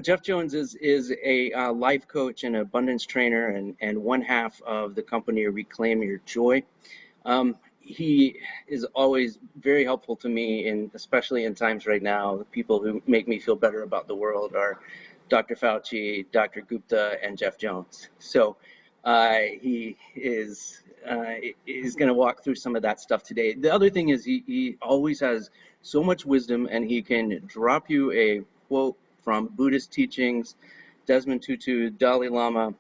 Jeff Jones is a life coach and abundance trainer, and one half of the company Reclaim Your Joy. He is always very helpful to me, and especially in times right now. The people who make me feel better about the world are Dr. Fauci, Dr. Gupta, and Jeff Jones. So he is going to walk through some of that stuff today. The other thing is he always has so much wisdom, and he can drop you a quote from Buddhist teachings, Desmond Tutu, Dalai Lama,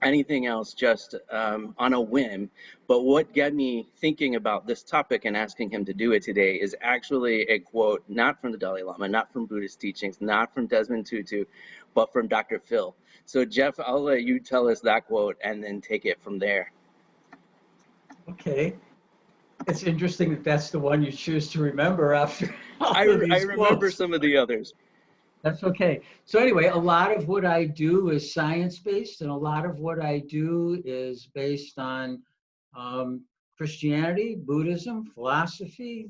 anything else, just on a whim. But what got me thinking about this topic and asking him to do it today is actually a quote, not from the Dalai Lama, not from Buddhist teachings, not from Desmond Tutu, but from Dr. Phil. So Jeff, I'll let you tell us that quote and then take it from there. Okay. It's interesting that that's the one you choose to remember after all I of these remember quotes. some of the others. That's okay. So anyway, a lot of what I do is science-based, and a lot of what I do is based on Christianity, Buddhism, philosophy,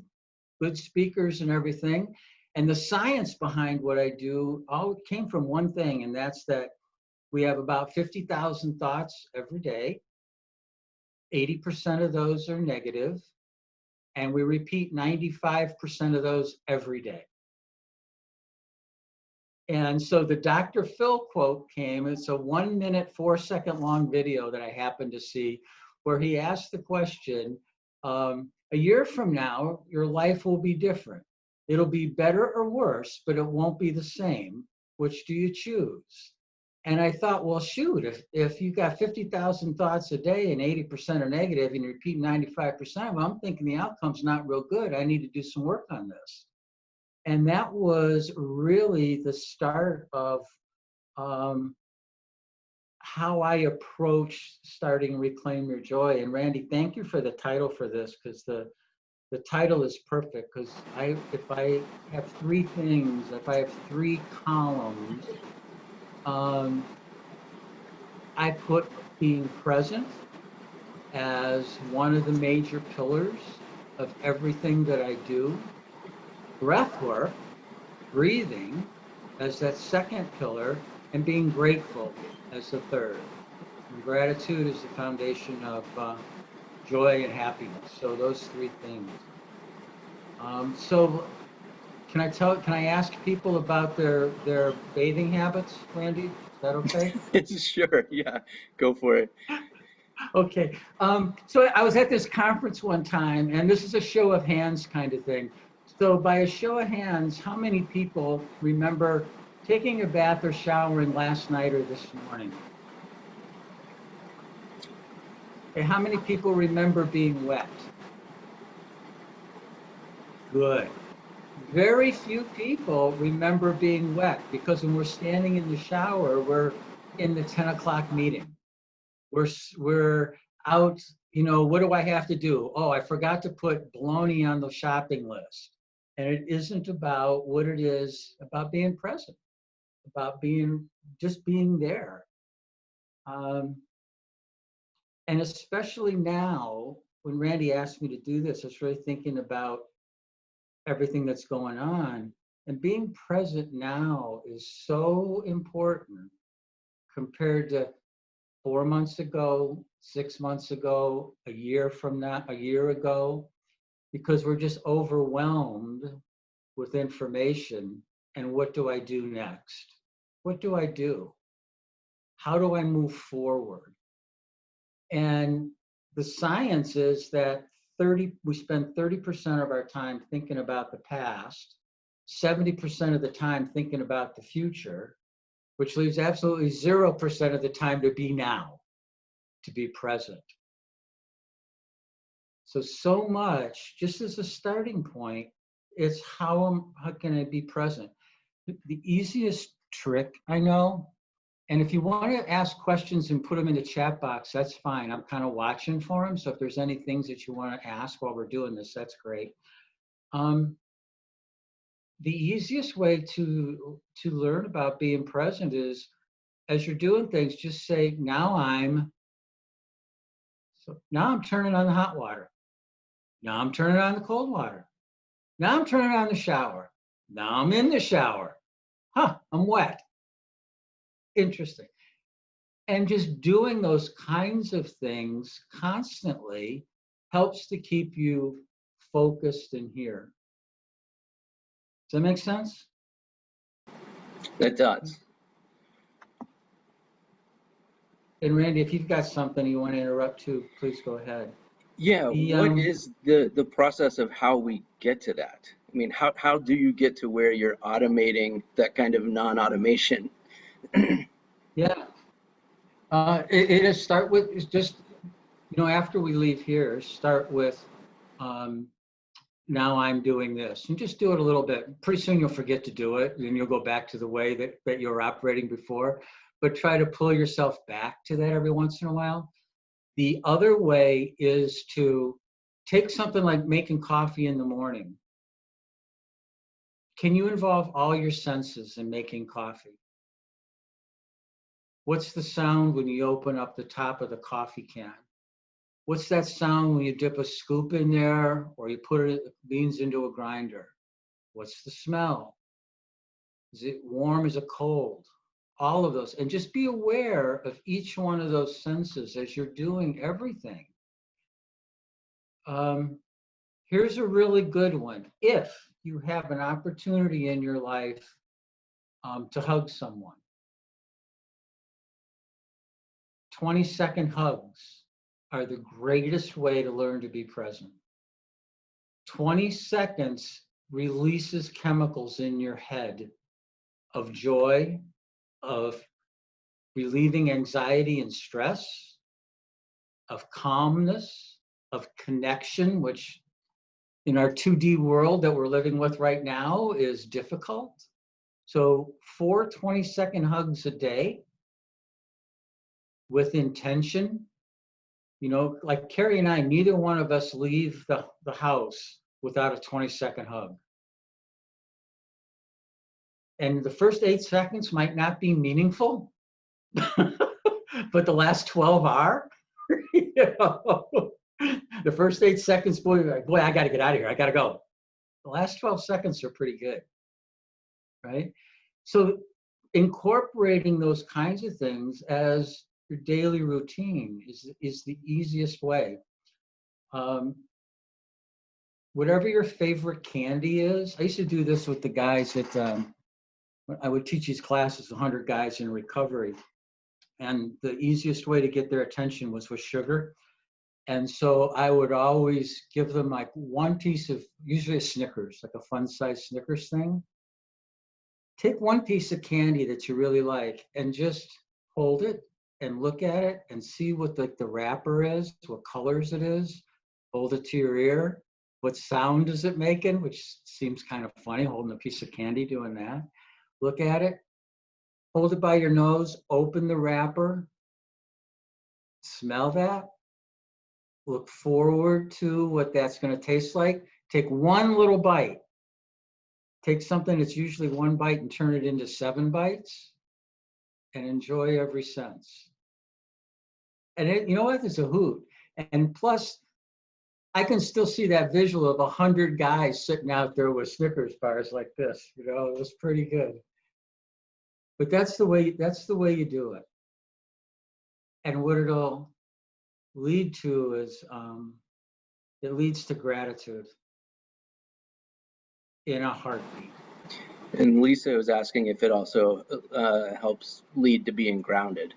good speakers and everything. And the science behind what I do all came from one thing, and that's that we have about 50,000 thoughts every day. 80% of those are negative, and we repeat 95% of those every day. And so the Dr. Phil quote came. It's a 1 minute, 4-second long video that I happened to see where he asked the question, a year from now, your life will be different. It'll be better or worse, but it won't be the same. Which do you choose? And I thought, well, shoot, if you got 50,000 thoughts a day and 80% are negative and you repeat 95% of them, I'm thinking the outcome's not real good. I need to do some work on this. And that was really the start of how I approached starting Reclaim Your Joy. And Randy, thank you for the title for this, because the title is perfect. Because if I have three things, if I have three columns, I put being present as one of the major pillars of everything that I do. Breath work, breathing as that second pillar, and being grateful as the third. And gratitude is the foundation of joy and happiness. So those three things. So can I ask people about their bathing habits, Randy? Is that okay? Sure, yeah, go for it. Okay. So I was at this conference one time, and this is a show of hands kind of thing. So by a show of hands, how many people remember taking a bath or showering last night or this morning? Okay, how many people remember being wet? Good. Very few people remember being wet, because when we're standing in the shower, we're in the 10 o'clock meeting. We're out, what do I have to do? Oh, I forgot to put bologna on the shopping list. And it isn't about what it is about being present, about just being there. And especially now, when Randy asked me to do this, I was really thinking about everything that's going on. And being present now is so important compared to 4 months ago, 6 months ago, a year ago, because we're just overwhelmed with information. And what do I do next? What do I do? How do I move forward? And the science is that we spend 30% of our time thinking about the past, 70% of the time thinking about the future, which leaves absolutely 0% of the time to be now, to be present. So much, just as a starting point, it's how can I be present? The easiest trick I know, and if you want to ask questions and put them in the chat box, that's fine. I'm kind of watching for them. So if there's any things that you want to ask while we're doing this, that's great. The easiest way to learn about being present is, as you're doing things, just say, now I'm turning on the hot water. Now I'm turning on the cold water. Now I'm turning on the shower. Now I'm in the shower. I'm wet. Interesting. And just doing those kinds of things constantly helps to keep you focused and here. Does that make sense? That does. And Randy, if you've got something you want to interrupt too, please go ahead. Yeah, The what is the process of how we get to that? I mean, how do you get to where you're automating that kind of non-automation? yeah, it is start with is just after we leave here, start with now I'm doing this, and just do it a little bit. Pretty soon you'll forget to do it, and you'll go back to the way that you were operating before. But try to pull yourself back to that every once in a while. The other way is to take something like making coffee in the morning. Can you involve all your senses in making coffee? What's the sound when you open up the top of the coffee can? What's that sound when you dip a scoop in there or you put beans into a grinder? What's the smell? Is it warm? Is it cold? All of those. And just be aware of each one of those senses as you're doing everything. Here's a really good one. If you have an opportunity in your life to hug someone, 20-second hugs are the greatest way to learn to be present. 20 seconds releases chemicals in your head of joy, of relieving anxiety and stress, of calmness, of connection, which in our 2D world that we're living with right now is difficult. So 4 20-second hugs a day with intention. Like Carrie and I, neither one of us leave the house without a 20-second hug. And the first 8 seconds might not be meaningful, but the last 12 are. The first 8 seconds, boy, I got to get out of here. I got to go. The last 12 seconds are pretty good, right? So incorporating those kinds of things as your daily routine is the easiest way. Whatever your favorite candy is, I used to do this with the guys that I would teach these classes, 100 guys in recovery. And the easiest way to get their attention was with sugar. And so I would always give them like one piece of, usually a Snickers, like a fun-sized Snickers thing. Take one piece of candy that you really like and just hold it and look at it and see what the wrapper is, what colors it is. Hold it to your ear. What sound is it making? Which seems kind of funny, holding a piece of candy doing that. Look at it. Hold it by your nose. Open the wrapper. Smell that. Look forward to what that's going to taste like. Take one little bite. Take something that's usually one bite and turn it into 7 bites and enjoy every sense. And you know what? It's a hoot. And plus, I can still see that visual of 100 guys sitting out there with Snickers bars like this. It was pretty good. But that's the way you do it. And what it'll lead to is it leads to gratitude in a heartbeat. And Lisa was asking if it also helps lead to being grounded.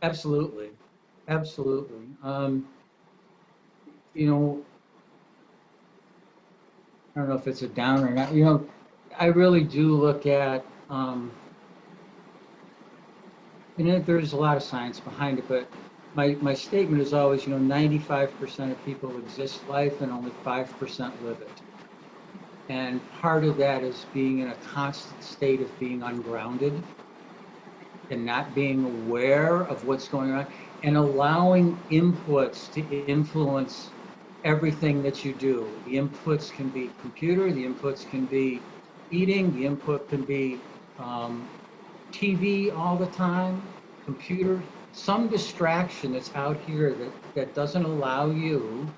Absolutely. Absolutely. I don't know if it's a down or not. I really do look at, there's a lot of science behind it, but my statement is always, 95% of people exist life and only 5% live it. And part of that is being in a constant state of being ungrounded and not being aware of what's going on and allowing inputs to influence everything that you do. The inputs can be computer, the inputs can be eating, the input can be TV all the time, computer, some distraction that's out here that doesn't allow you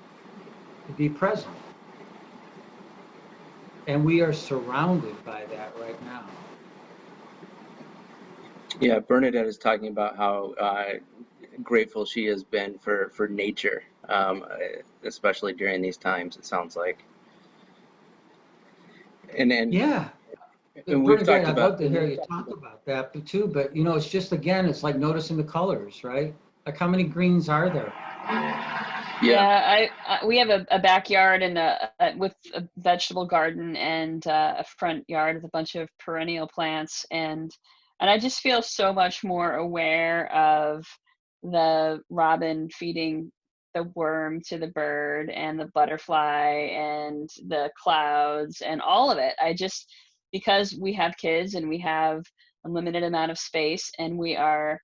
to be present. And we are surrounded by that right now. Yeah, Bernadette is talking about how grateful she has been for nature, especially during these times, it sounds like. And then Yeah. and we've Bernadette, talked I'd love about, to hear you talk about that too, but you know, it's just, again, it's like noticing the colors, right? Like how many greens are there? yeah. We have a backyard and with a vegetable garden and a front yard with a bunch of perennial plants, and I just feel so much more aware of the robin feeding the worm to the bird and the butterfly and the clouds and all of it. I just, because we have kids and we have a limited amount of space and we are,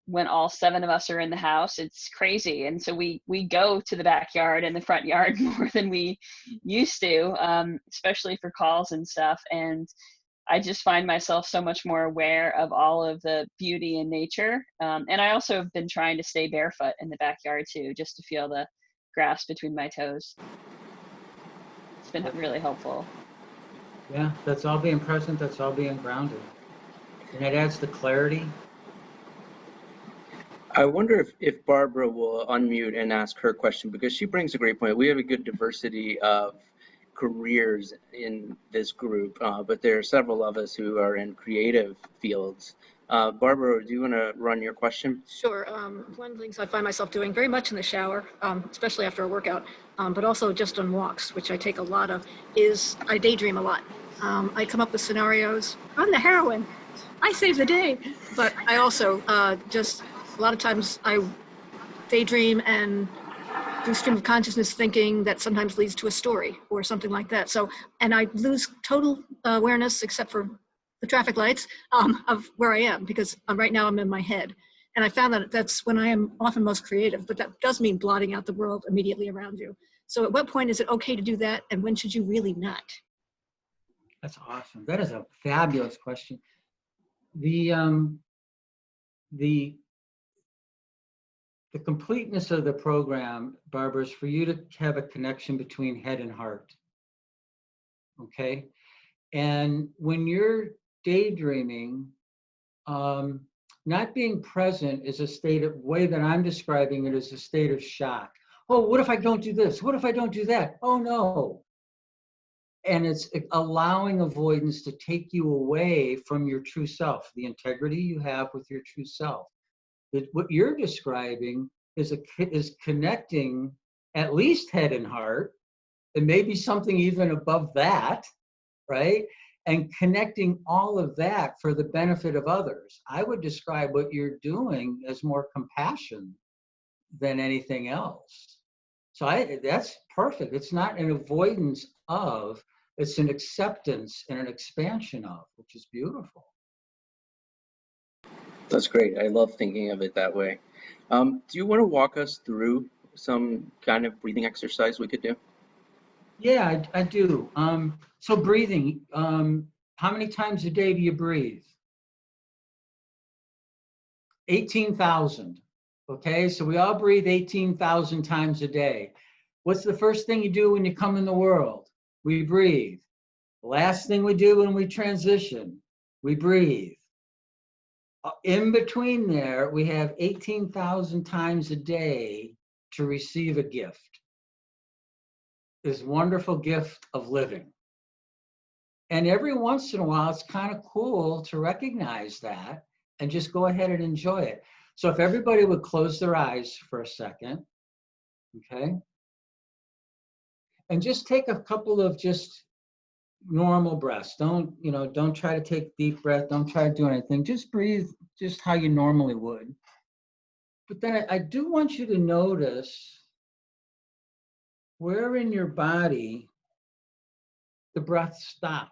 when all seven of us are in the house, it's crazy. And so we go to the backyard and the front yard more than we used to, especially for calls and stuff. And I just find myself so much more aware of all of the beauty in nature. And I also have been trying to stay barefoot in the backyard too, just to feel the grass between my toes. It's been really helpful. Yeah, that's all being present, that's all being grounded. And it adds the clarity. I wonder if Barbara will unmute and ask her question because she brings a great point. We have a good diversity of careers in this group, but there are several of us who are in creative fields. Barbara, do you want to run your question? Sure. One of the things I find myself doing very much in the shower, especially after a workout, but also just on walks, which I take a lot of, is I daydream a lot. I come up with scenarios. I'm the heroine. I save the day. But I also just, a lot of times I daydream and do stream of consciousness thinking that sometimes leads to a story or something like that. So, and I lose total awareness except for the traffic lights of where I am, because right now I'm in my head. And I found that that's when I am often most creative, but that does mean blotting out the world immediately around you. So at what point is it okay to do that? And when should you really not? That's awesome. That is a fabulous question. The the completeness of the program, Barbara, is for you to have a connection between head and heart. Okay. And when you're daydreaming, not being present is a state of, way that I'm describing it, is a state of shock. Oh, what if I don't do this? What if I don't do that? Oh no. And it's allowing avoidance to take you away from your true self, the integrity you have with your true self. That what you're describing is connecting at least head and heart, and maybe something even above that, right? And connecting all of that for the benefit of others. I would describe what you're doing as more compassion than anything else. So that's perfect. It's not an avoidance of, it's an acceptance and an expansion of, which is beautiful. That's great. I love thinking of it that way. Do you want to walk us through some kind of breathing exercise we could do? Yeah, I do. So breathing, how many times a day do you breathe? 18,000. Okay, so we all breathe 18,000 times a day. What's the first thing you do when you come in the world? We breathe. The last thing we do when we transition, we breathe. In between there, we have 18,000 times a day to receive a gift. This wonderful gift of living. And every once in a while, it's kind of cool to recognize that and just go ahead and enjoy it. So if everybody would close their eyes for a second, okay? And just take a couple of just normal breaths. Don't try to take deep breath. Don't try to do anything. Just breathe just how you normally would. But then I do want you to notice where in your body the breath stops.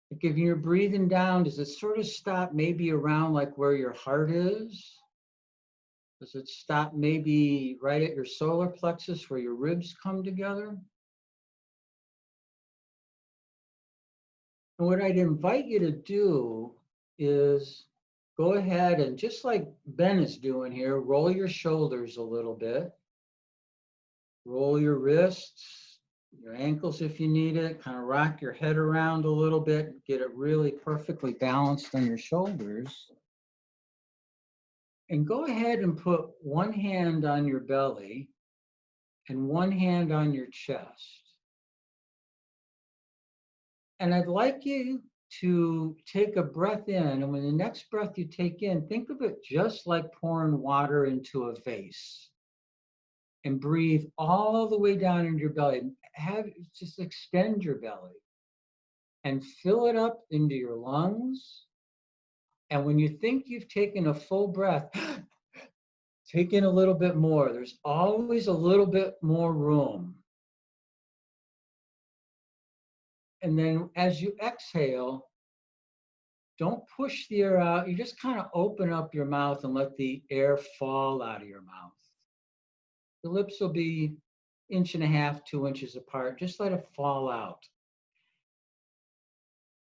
Like if you're breathing down, does it sort of stop maybe around like where your heart is? Does it stop maybe right at your solar plexus where your ribs come together? And what I'd invite you to do is go ahead and, just like Ben is doing here, roll your shoulders a little bit. Roll your wrists, your ankles if you need it, kind of rock your head around a little bit, get it really perfectly balanced on your shoulders. And go ahead and put one hand on your belly and one hand on your chest. And I'd like you to take a breath in, and when the next breath you take in, think of it just like pouring water into a vase. And breathe all the way down into your belly. Just extend your belly and fill it up into your lungs. And when you think you've taken a full breath, take in a little bit more. There's always a little bit more room. And then as you exhale, don't push the air out. You just kind of open up your mouth and let the air fall out of your mouth. The lips will be 1.5 inches, 2 inches apart. Just let it fall out.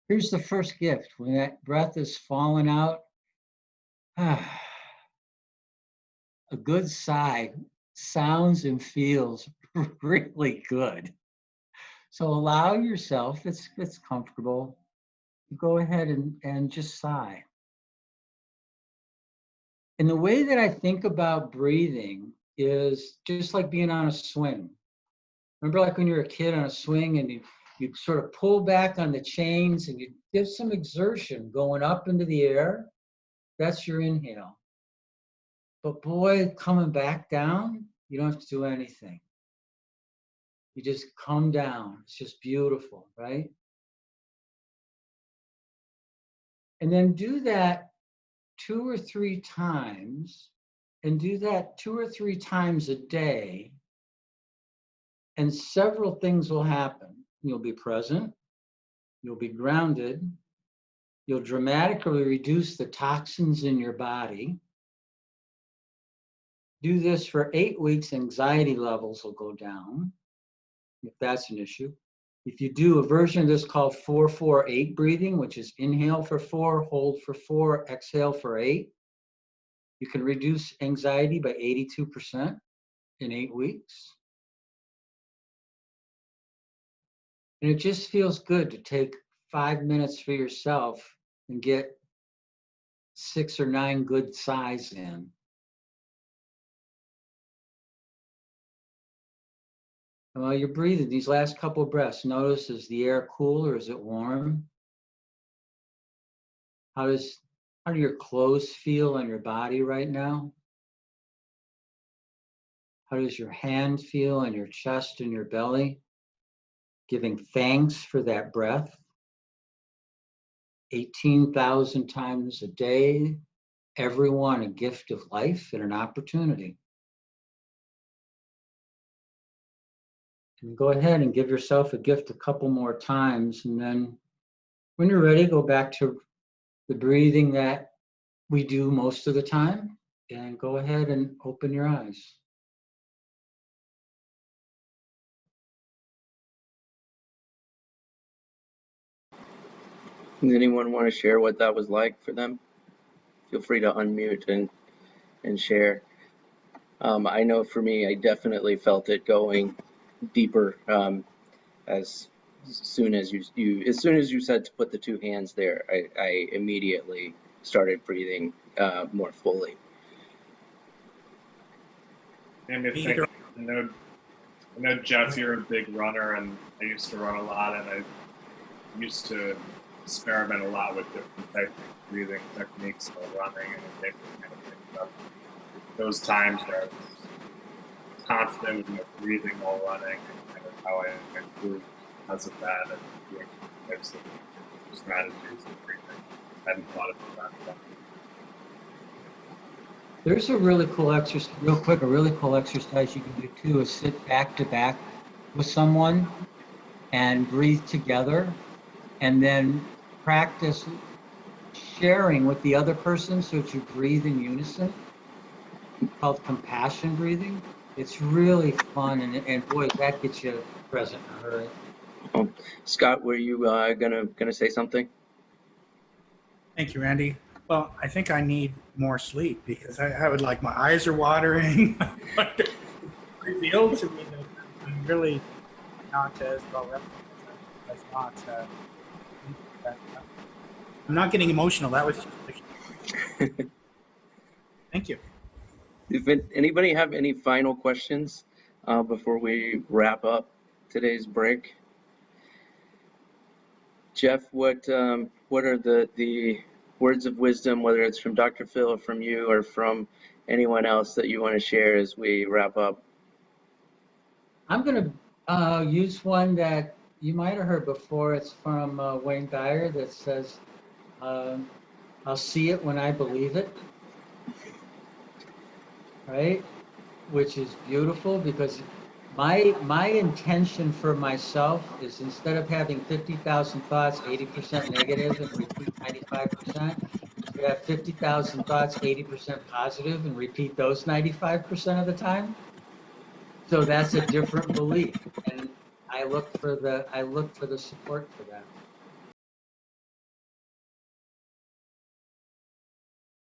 Here's the first gift. When that breath is falling out, a good sigh sounds and feels really good. So allow yourself, if it's comfortable, go ahead and just sigh. And the way that I think about breathing is just like being on a swing. Remember like when you were a kid on a swing and you sort of pull back on the chains and you give some exertion going up into the air? That's your inhale. But boy, coming back down, you don't have to do anything. You just come down. It's just beautiful, right? And then do that 2 or 3 times, and do that 2 or 3 times a day, and several things will happen. You'll be present, you'll be grounded, you'll dramatically reduce the toxins in your body. Do this for 8 weeks, anxiety levels will go down, if that's an issue. If you do a version of this called 4-4-8 breathing, which is inhale for 4, hold for 4, exhale for 8, you can reduce anxiety by 82% in 8 weeks. And it just feels good to take 5 minutes for yourself and get 6 or 9 good sighs in. And while you're breathing, these last couple of breaths, notice, is the air cool or is it warm? How do your clothes feel on your body right now? How does your hand feel on your chest and your belly? Giving thanks for that breath. 18,000 times a day, everyone a gift of life and an opportunity. And go ahead and give yourself a gift a couple more times, and then when you're ready, go back to the breathing that we do most of the time, and go ahead and open your eyes. Does anyone want to share what that was like for them? Feel free to unmute and share. I know for me, I definitely felt it going deeper as soon as you said to put the 2 hands there. I immediately started breathing more fully. And I know Jeff, you're a big runner, and I used to run a lot, and I used to experiment a lot with different types of breathing techniques while running, and it made me kind of think about those times where I was confident in breathing while running, and kind of how I improved because of that, and doing types of strategies of breathing. I hadn't thought about that. There's a really cool exercise, real quick, a really cool exercise you can do too is sit back to back with someone and breathe together, and then practice sharing with the other person so that you breathe in unison. It's called compassion breathing. It's really fun, and boy, that gets you present in a hurry. Scott, were you gonna say something? Thank you, Randy. Well, I think I need more sleep because I would like, my eyes are watering. Revealed to me that I'm really not as well represented as not. I'm not getting emotional. That was just thank you. If anybody have any final questions before we wrap up today's break? Jeff, what are the words of wisdom, whether it's from Dr. Phil or from you or from anyone else that you want to share as we wrap up? I'm going to use one that you might have heard before. It's from Wayne Dyer that says, I'll see it when I believe it. Right? Which is beautiful because my intention for myself is instead of having 50,000 thoughts, 80% negative and repeat 95%, to have 50,000 thoughts, 80% positive and repeat those 95% of the time. So that's a different belief. And I look for the support for that.